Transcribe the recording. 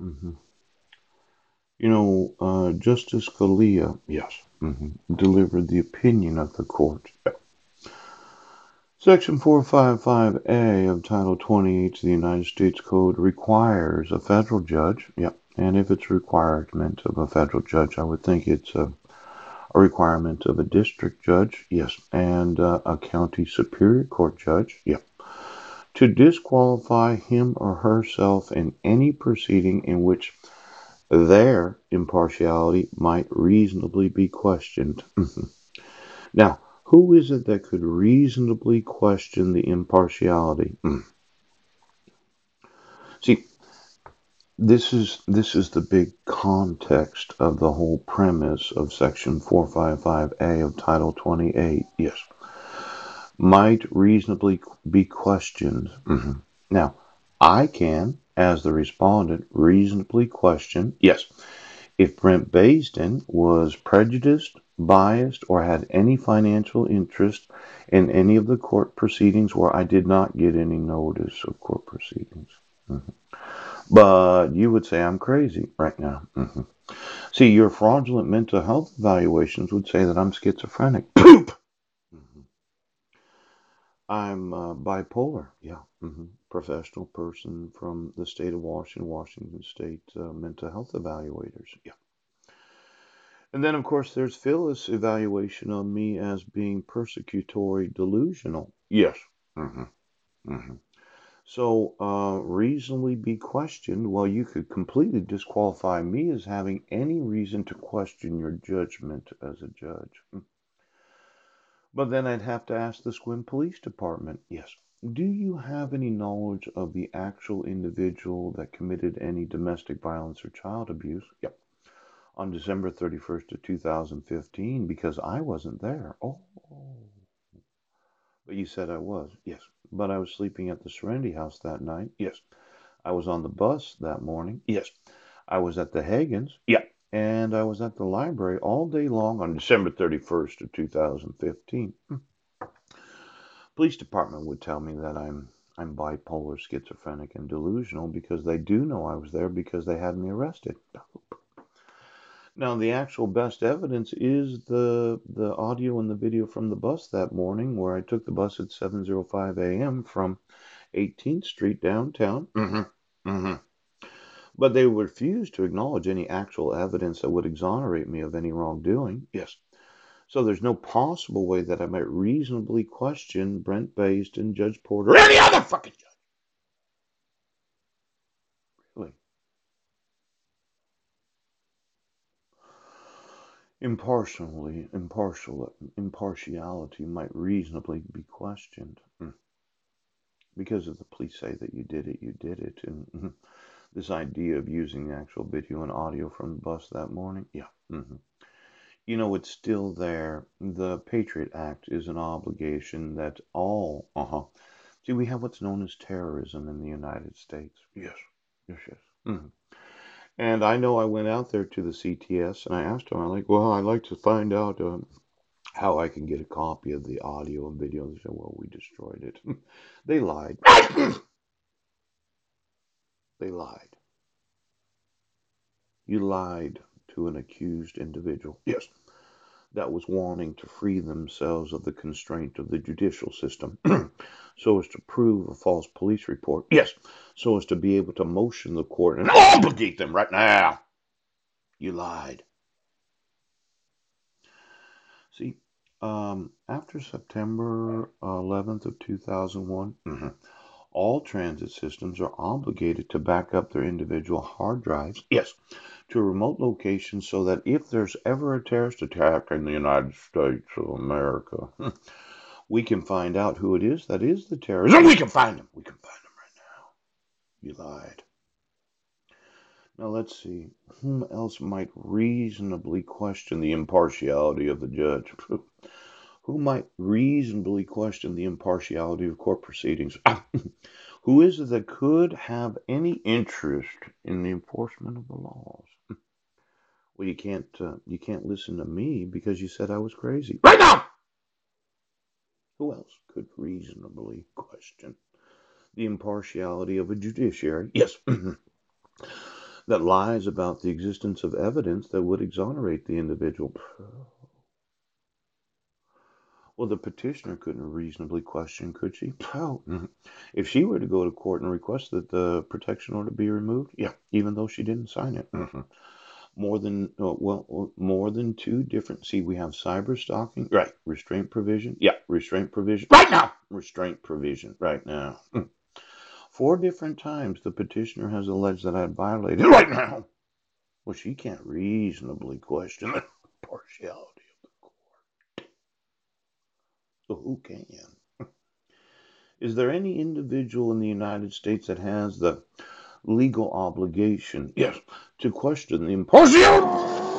hmm Justice Scalia, yes, delivered the opinion of the court. Section 455A of Title 28 of the United States Code requires a federal judge, and if it's a requirement of a federal judge, I would think it's a requirement of a district judge, yes, and a county superior court judge, to disqualify him or herself in any proceeding in which their impartiality might reasonably be questioned. Now, who is it that could reasonably question the impartiality? See, this is the big context of the whole premise of Section 455A of Title 28. Yes, might reasonably be questioned. Now, I can, as the respondent, reasonably question, yes, if Brent Baisden was prejudiced, biased, or had any financial interest in any of the court proceedings where I did not get any notice of court proceedings. But you would say I'm crazy right now. See, your fraudulent mental health evaluations would say that I'm schizophrenic. Poop! Mhm. I'm bipolar. Yeah. Professional person from the state of Washington, Washington State mental health evaluators. Yeah. And then, of course, there's Phyllis' evaluation of me as being persecutory delusional. Yes. hmm hmm So, reasonably be questioned. Well, you could completely disqualify me as having any reason to question your judgment as a judge. But then I'd have to ask the Squim Police Department, yes, do you have any knowledge of the actual individual that committed any domestic violence or child abuse? Yep. On December 31st of 2015, because I wasn't there. Oh, but you said I was. Yes. But I was sleeping at the Serenity House that night. Yes. I was on the bus that morning. Yes. I was at the Hagens. Yeah. And I was at the library all day long on December 31st of 2015. Police department would tell me that I'm bipolar, schizophrenic, and delusional because they do know I was there because they had me arrested. Now, the actual best evidence is the audio and the video from the bus that morning, where I took the bus at 7:05 a.m. from 18th Street downtown. But they refused to acknowledge any actual evidence that would exonerate me of any wrongdoing. Yes. So there's no possible way that I might reasonably question Brent Baisden, Judge Porter, or any other fucking judge. Really. Impartiality might reasonably be questioned. Because if the police say that you did it, you did it. And this idea of using the actual video and audio from the bus that morning, yeah. It's still there. The Patriot Act is an obligation that all, See, we have what's known as terrorism in the United States. Yes, yes, yes. And I know I went out there to the CTS and I asked them, I'm like, well, I'd like to find out how I can get a copy of the audio and video. They said, well, we destroyed it. They lied. They lied. You lied to an accused individual. Yes. That was wanting to free themselves of the constraint of the judicial system so as to prove a false police report. Yes. So as to be able to motion the court and obligate them right now. You lied. See, after September 11th of 2001, all transit systems are obligated to back up their individual hard drives, yes, to remote locations so that if there's ever a terrorist attack in the United States of America, we can find out who it is that is the terrorist. And we can find him. We can find him right now. You lied. Now let's see. Whom else might reasonably question the impartiality of the judge? Who might reasonably question the impartiality of court proceedings? Who is it that could have any interest in the enforcement of the laws? Well, you can't listen to me because you said I was crazy. Right now! Who else could reasonably question the impartiality of a judiciary? Yes. that lies about the existence of evidence that would exonerate the individual. Well, the petitioner couldn't reasonably question, could she? Oh, if she were to go to court and request that the protection order be removed, yeah, even though she didn't sign it. More than two different. See, we have cyber stalking, right? Restraint provision, yeah, restraint provision, right now. Restraint provision, right now. 4 different times the petitioner has alleged that I had violated right now. Well, she can't reasonably question the partiality of the court. So who can? Is there any individual in the United States that has the legal obligation, yes, to question the impartiality